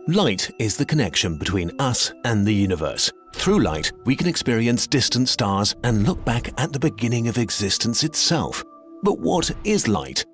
Light is the connection between us and the universe. Through light, we can experience distant stars and look back at the beginning of existence itself. But what is light?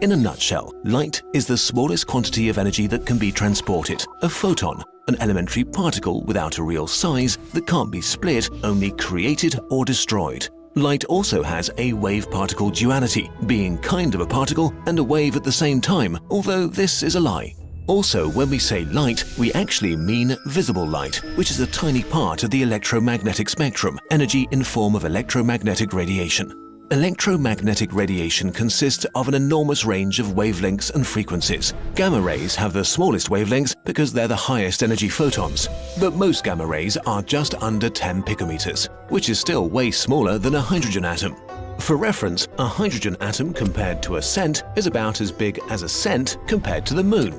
In a nutshell, light is the smallest quantity of energy that can be transported, a photon, an elementary particle without a real size that can't be split, only created or destroyed. Light also has a wave-particle duality, being kind of a particle and a wave at the same time, although this is a lie. Also, when we say light, we actually mean visible light, which is a tiny part of the electromagnetic spectrum, energy in form of electromagnetic radiation. Electromagnetic radiation consists of an enormous range of wavelengths and frequencies. Gamma rays have the smallest wavelengths because they're the highest energy photons, but most gamma rays are just under 10 picometers, which is still way smaller than a hydrogen atom. For reference, a hydrogen atom compared to a cent is about as big as a cent compared to the moon.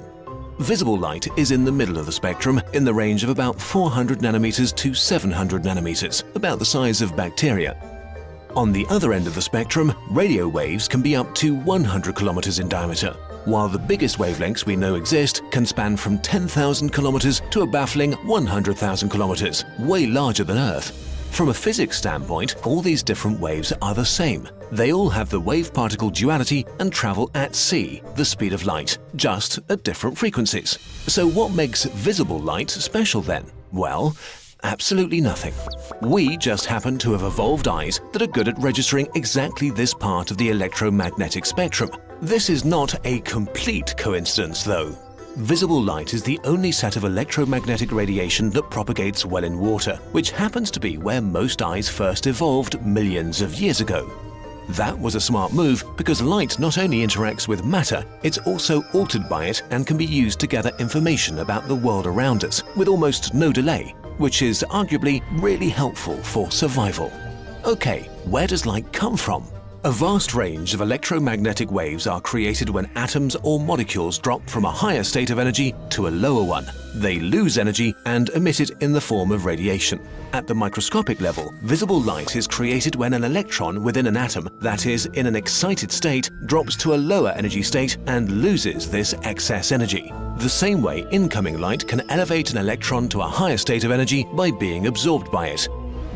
Visible light is in the middle of the spectrum, in the range of about 400 nanometers to 700 nanometers, about the size of bacteria. On the other end of the spectrum, radio waves can be up to 100 kilometers in diameter, while the biggest wavelengths we know exist can span from 10,000 kilometers to a baffling 100,000 kilometers, way larger than Earth. From a physics standpoint, all these different waves are the same. They all have the wave-particle duality and travel at c, the speed of light, just at different frequencies. So what makes visible light special then? Well, absolutely nothing. We just happen to have evolved eyes that are good at registering exactly this part of the electromagnetic spectrum. This is not a complete coincidence, though. Visible light is the only set of electromagnetic radiation that propagates well in water, which happens to be where most eyes first evolved millions of years ago. That was a smart move because light not only interacts with matter, it's also altered by it and can be used to gather information about the world around us with almost no delay, which is arguably really helpful for survival. Okay, where does light come from? A vast range of electromagnetic waves are created when atoms or molecules drop from a higher state of energy to a lower one. They lose energy and emit it in the form of radiation. At the microscopic level, visible light is created when an electron within an atom, that is, in an excited state, drops to a lower energy state and loses this excess energy. The same way incoming light can elevate an electron to a higher state of energy by being absorbed by it.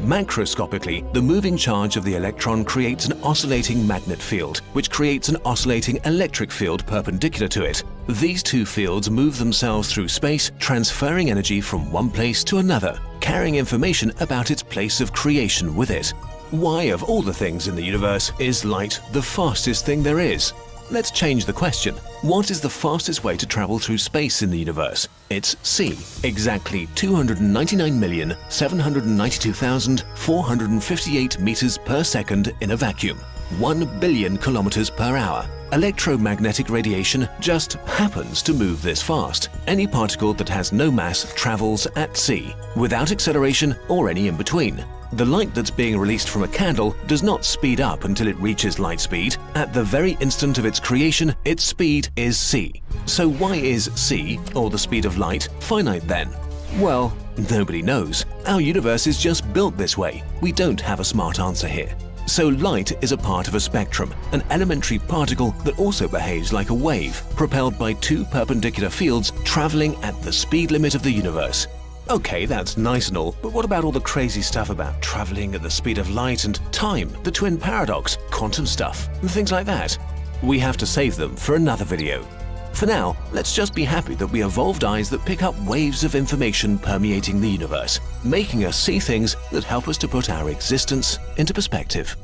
Macroscopically, the moving charge of the electron creates an oscillating magnet field, which creates an oscillating electric field perpendicular to it. These two fields move themselves through space, transferring energy from one place to another, carrying information about its place of creation with it. Why, of all the things in the universe, is light the fastest thing there is? Let's change the question. What is the fastest way to travel through space in the universe? It's c, exactly 299,792,458 meters per second in a vacuum, 1 billion kilometers per hour. Electromagnetic radiation just happens to move this fast. Any particle that has no mass travels at c, without acceleration or any in between. The light that's being released from a candle does not speed up until it reaches light speed. At the very instant of its creation, its speed is c. So why is c, or the speed of light, finite then? Well, nobody knows. Our universe is just built this way. We don't have a smart answer here. So light is a part of a spectrum, an elementary particle that also behaves like a wave, propelled by two perpendicular fields traveling at the speed limit of the universe. Okay, that's nice and all, but what about all the crazy stuff about traveling at the speed of light and time, the twin paradox, quantum stuff, and things like that? We have to save them for another video. For now, let's just be happy that we evolved eyes that pick up waves of information permeating the universe, making us see things that help us to put our existence into perspective.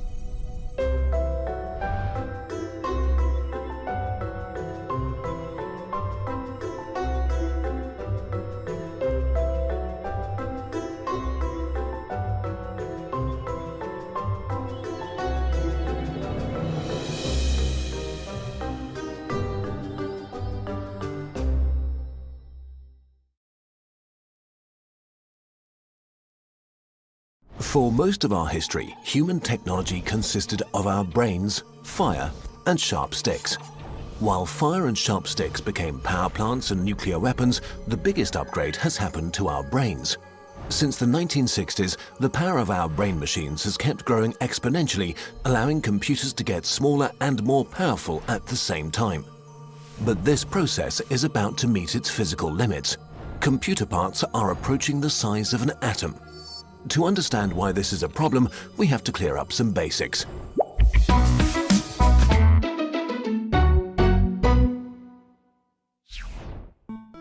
For most of our history, human technology consisted of our brains, fire, and sharp sticks. While fire and sharp sticks became power plants and nuclear weapons, the biggest upgrade has happened to our brains. Since the 1960s, the power of our brain machines has kept growing exponentially, allowing computers to get smaller and more powerful at the same time. But this process is about to meet its physical limits. Computer parts are approaching the size of an atom. To understand why this is a problem, we have to clear up some basics.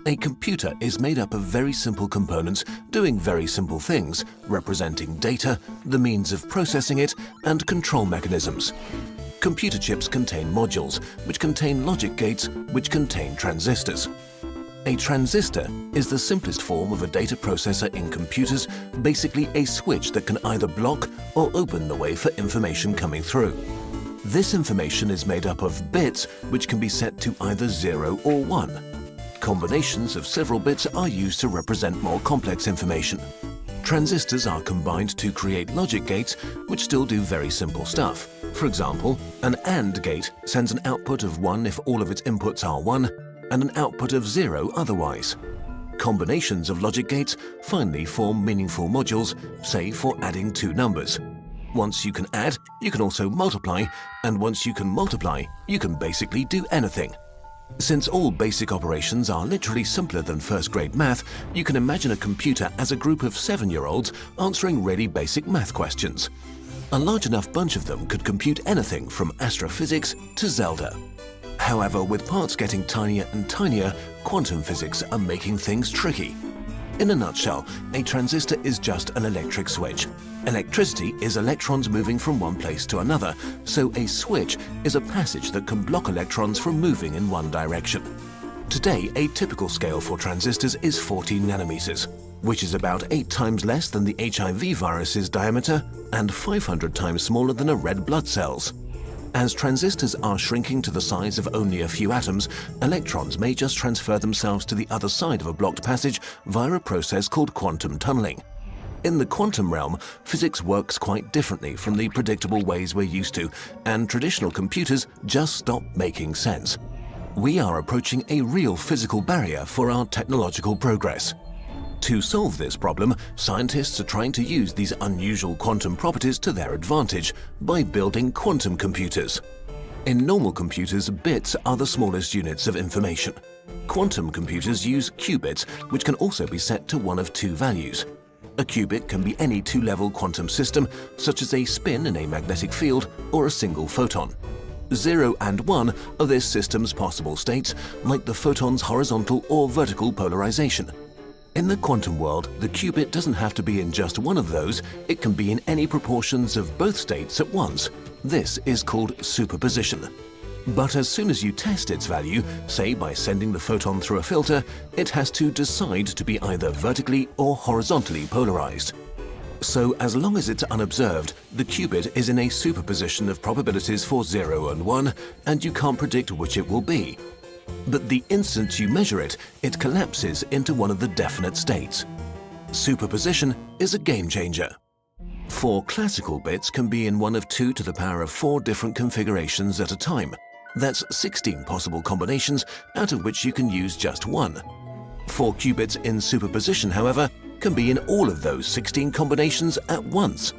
A computer is made up of very simple components doing very simple things, representing data, the means of processing it, and control mechanisms. Computer chips contain modules, which contain logic gates, which contain transistors. A transistor is the simplest form of a data processor in computers, basically a switch that can either block or open the way for information coming through. This information is made up of bits, which can be set to either 0 or 1. Combinations of several bits are used to represent more complex information. Transistors are combined to create logic gates, which still do very simple stuff. For example, an AND gate sends an output of 1 if all of its inputs are 1, and an output of 0 otherwise. Combinations of logic gates finally form meaningful modules, say for adding two numbers. Once you can add, you can also multiply, and once you can multiply, you can basically do anything. Since all basic operations are literally simpler than first-grade math, you can imagine a computer as a group of 7-year-olds answering really basic math questions. A large enough bunch of them could compute anything from astrophysics to Zelda. However, with parts getting tinier and tinier, quantum physics are making things tricky. In a nutshell, a transistor is just an electric switch. Electricity is electrons moving from one place to another, so a switch is a passage that can block electrons from moving in one direction. Today, a typical scale for transistors is 14 nanometers, which is about 8 times less than the HIV virus's diameter and 500 times smaller than a red blood cell's. As transistors are shrinking to the size of only a few atoms, electrons may just transfer themselves to the other side of a blocked passage via a process called quantum tunneling. In the quantum realm, physics works quite differently from the predictable ways we're used to, and traditional computers just stop making sense. We are approaching a real physical barrier for our technological progress. To solve this problem, scientists are trying to use these unusual quantum properties to their advantage by building quantum computers. In normal computers, bits are the smallest units of information. Quantum computers use qubits, which can also be set to one of two values. A qubit can be any two-level quantum system, such as a spin in a magnetic field or a single photon. 0 and 1 are this system's possible states, like the photon's horizontal or vertical polarization. In the quantum world, the qubit doesn't have to be in just one of those, it can be in any proportions of both states at once. This is called superposition. But as soon as you test its value, say by sending the photon through a filter, it has to decide to be either vertically or horizontally polarized. So as long as it's unobserved, the qubit is in a superposition of probabilities for 0 and 1, and you can't predict which it will be. But the instant you measure it, it collapses into one of the definite states. Superposition is a game changer. 4 classical bits can be in one of 2 to the power of 4 different configurations at a time. That's 16 possible combinations, out of which you can use just one. 4 qubits in superposition, however, can be in all of those 16 combinations at once.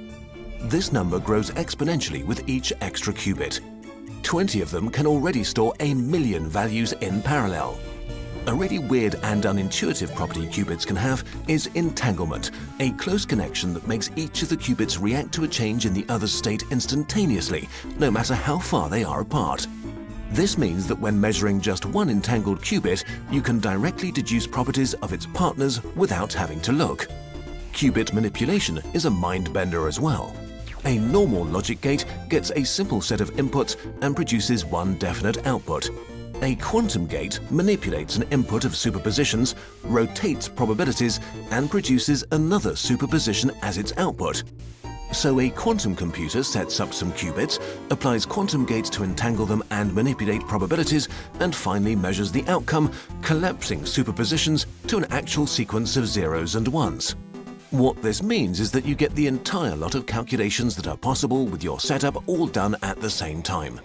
This number grows exponentially with each extra qubit. 20 of them can already store 1,000,000 values in parallel. A really weird and unintuitive property qubits can have is entanglement, a close connection that makes each of the qubits react to a change in the other's state instantaneously, no matter how far they are apart. This means that when measuring just one entangled qubit, you can directly deduce properties of its partners without having to look. Qubit manipulation is a mind-bender as well. A normal logic gate gets a simple set of inputs and produces one definite output. A quantum gate manipulates an input of superpositions, rotates probabilities, and produces another superposition as its output. So a quantum computer sets up some qubits, applies quantum gates to entangle them and manipulate probabilities, and finally measures the outcome, collapsing superpositions to an actual sequence of zeros and ones. What this means is that you get the entire lot of calculations that are possible with your setup all done at the same time.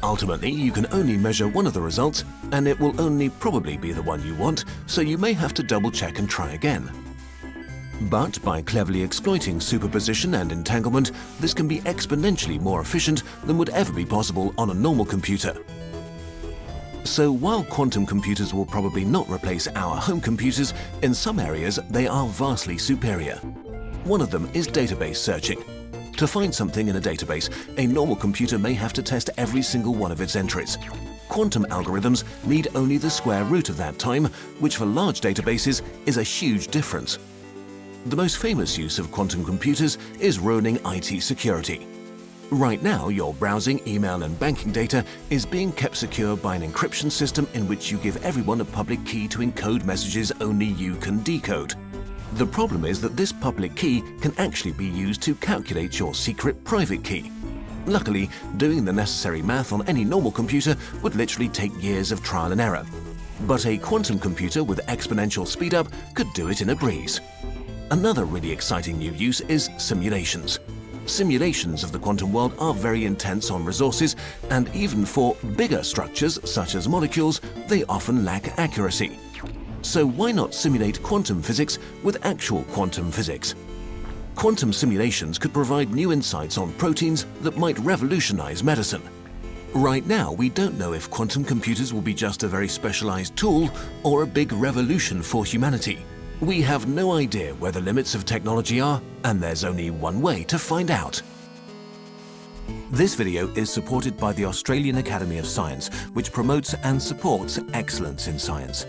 Ultimately, you can only measure one of the results, and it will only probably be the one you want, so you may have to double-check and try again. But by cleverly exploiting superposition and entanglement, this can be exponentially more efficient than would ever be possible on a normal computer. So while quantum computers will probably not replace our home computers, in some areas they are vastly superior. One of them is database searching. To find something in a database, a normal computer may have to test every single one of its entries. Quantum algorithms need only the square root of that time, which for large databases is a huge difference. The most famous use of quantum computers is ruining IT security. Right now, your browsing, email and banking data is being kept secure by an encryption system in which you give everyone a public key to encode messages only you can decode. The problem is that this public key can actually be used to calculate your secret private key. Luckily, doing the necessary math on any normal computer would literally take years of trial and error. But a quantum computer with exponential speedup could do it in a breeze. Another really exciting new use is simulations. Simulations of the quantum world are very intense on resources, and even for bigger structures such as molecules, they often lack accuracy. So why not simulate quantum physics with actual quantum physics? Quantum simulations could provide new insights on proteins that might revolutionize medicine. Right now, we don't know if quantum computers will be just a very specialized tool or a big revolution for humanity. We have no idea where the limits of technology are, and there's only one way to find out. This video is supported by the Australian Academy of Science, which promotes and supports excellence in science.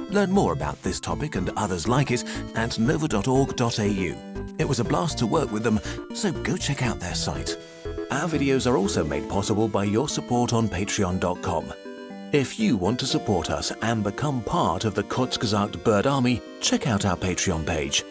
Learn more about this topic and others like it at nova.org.au. It was a blast to work with them, so go check out their site. Our videos are also made possible by your support on patreon.com. If you want to support us and become part of the Kurzgesagt Bird Army, check out our Patreon page.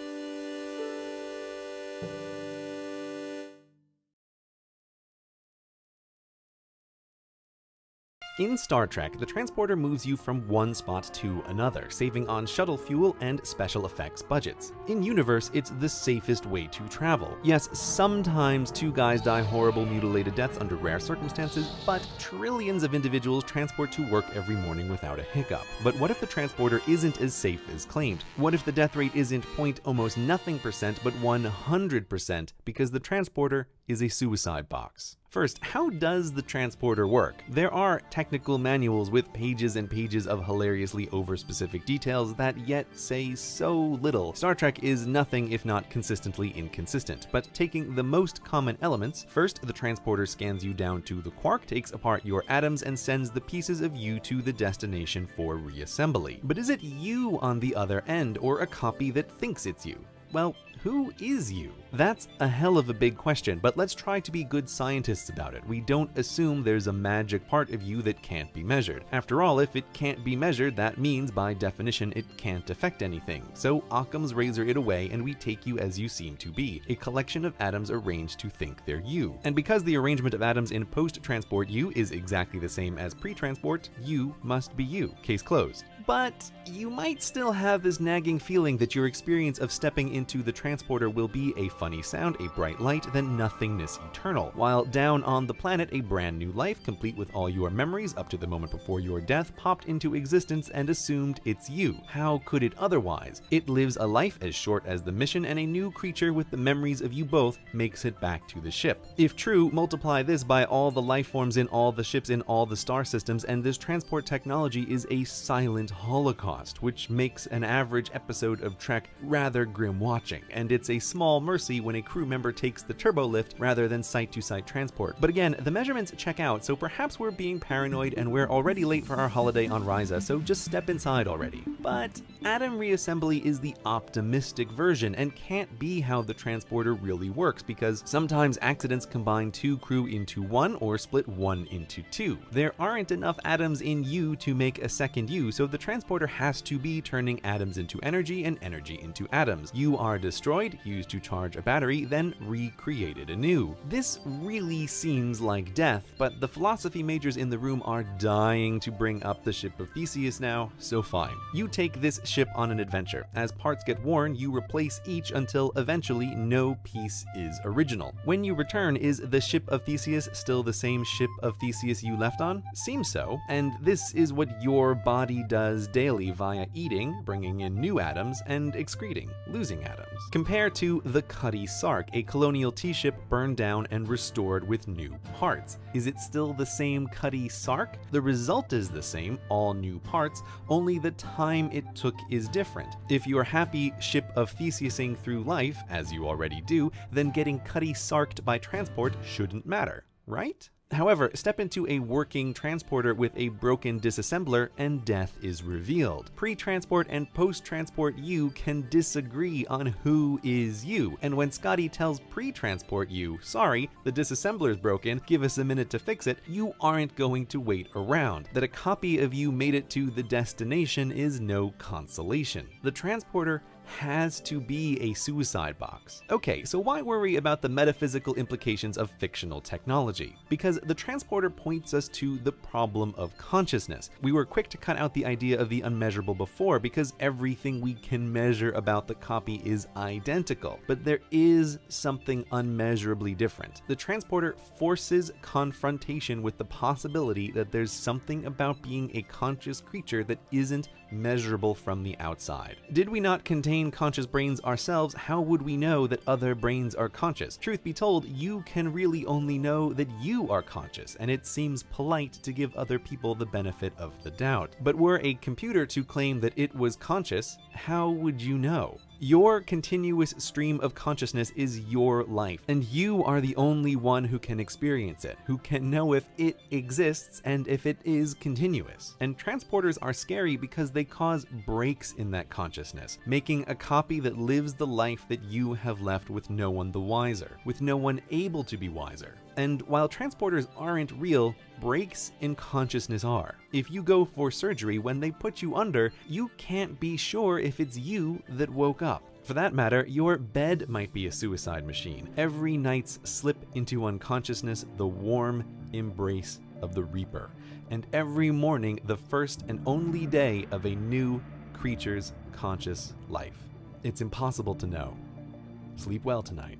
In Star Trek, the transporter moves you from one spot to another, saving on shuttle fuel and special effects budgets. In universe, it's the safest way to travel. Yes, sometimes two guys die horrible mutilated deaths under rare circumstances, but trillions of individuals transport to work every morning without a hiccup. But what if the transporter isn't as safe as claimed? What if the death rate isn't almost nothing%, but 100% because the transporter is a suicide box? First, how does the transporter work? There are technical manuals with pages and pages of hilariously over-specific details that yet say so little. Star Trek is nothing if not consistently inconsistent, but taking the most common elements, first the transporter scans you down to the quark, takes apart your atoms, and sends the pieces of you to the destination for reassembly. But is it you on the other end, or a copy that thinks it's you? Well, who is you? That's a hell of a big question, but let's try to be good scientists about it. We don't assume there's a magic part of you that can't be measured. After all, if it can't be measured, that means by definition it can't affect anything. So Occam's razor it away and we take you as you seem to be, a collection of atoms arranged to think they're you. And because the arrangement of atoms in post-transport you is exactly the same as pre-transport, you must be you. Case closed. But you might still have this nagging feeling that your experience of stepping into the transporter will be a funny sound, a bright light, then nothingness eternal, while down on the planet a brand new life, complete with all your memories up to the moment before your death, popped into existence and assumed it's you. How could it otherwise? It lives a life as short as the mission, and a new creature with the memories of you both makes it back to the ship. If true, multiply this by all the life forms in all the ships in all the star systems, and this transport technology is a silent holocaust, which makes an average episode of Trek rather grim watching, and it's a small mercy when a crew member takes the turbo lift rather than site-to-site transport. But again, the measurements check out, so perhaps we're being paranoid and we're already late for our holiday on Risa, so just step inside already. But atom reassembly is the optimistic version and can't be how the transporter really works, because sometimes accidents combine two crew into one or split one into two. There aren't enough atoms in you to make a second you, so the transporter has to be turning atoms into energy and energy into atoms. You are destroyed destroyed, used to charge a battery, then recreated anew. This really seems like death, but the philosophy majors in the room are dying to bring up the ship of Theseus now, so fine. You take this ship on an adventure. As parts get worn, you replace each until eventually no piece is original. When you return, is the ship of Theseus still the same ship of Theseus you left on? Seems so, and this is what your body does daily via eating, bringing in new atoms, and excreting, losing atoms. Compare to the Cutty Sark, a colonial tea ship burned down and restored with new parts. Is it still the same Cutty Sark? The result is the same, all new parts, only the time it took is different. If you're happy ship of Theseusing through life, as you already do, then getting Cutty Sarked by transport shouldn't matter, right? However, step into a working transporter with a broken disassembler and death is revealed. Pre-transport and post-transport you can disagree on who is you, and when Scotty tells pre-transport you, sorry, the disassembler's broken, give us a minute to fix it, you aren't going to wait around. That a copy of you made it to the destination is no consolation. The transporter has to be a suicide box. Okay, so why worry about the metaphysical implications of fictional technology? Because the transporter points us to the problem of consciousness. We were quick to cut out the idea of the unmeasurable before because everything we can measure about the copy is identical, but there is something unmeasurably different. The transporter forces confrontation with the possibility that there's something about being a conscious creature that isn't measurable from the outside. Did we not contain conscious brains ourselves, how would we know that other brains are conscious? Truth be told, you can really only know that you are conscious, and it seems polite to give other people the benefit of the doubt. But were a computer to claim that it was conscious, how would you know? Your continuous stream of consciousness is your life, and you are the only one who can experience it, who can know if it exists and if it is continuous. And transporters are scary because they cause breaks in that consciousness, making a copy that lives the life that you have left with no one the wiser, with no one able to be wiser. And while transporters aren't real, breaks in consciousness are. If you go for surgery, when they put you under, you can't be sure if it's you that woke up. For that matter, your bed might be a suicide machine. Every night's slip into unconsciousness, the warm embrace of the Reaper. And every morning, the first and only day of a new creature's conscious life. It's impossible to know. Sleep well tonight.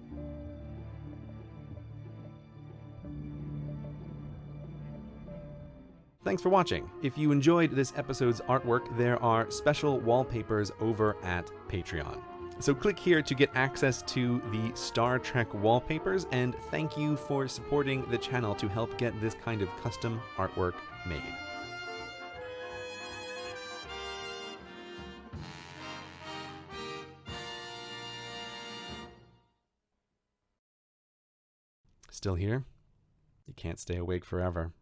Thanks for watching. If you enjoyed this episode's artwork, there are special wallpapers over at Patreon. So click here to get access to the Star Trek wallpapers, and thank you for supporting the channel to help get this kind of custom artwork made. Still here? You can't stay awake forever.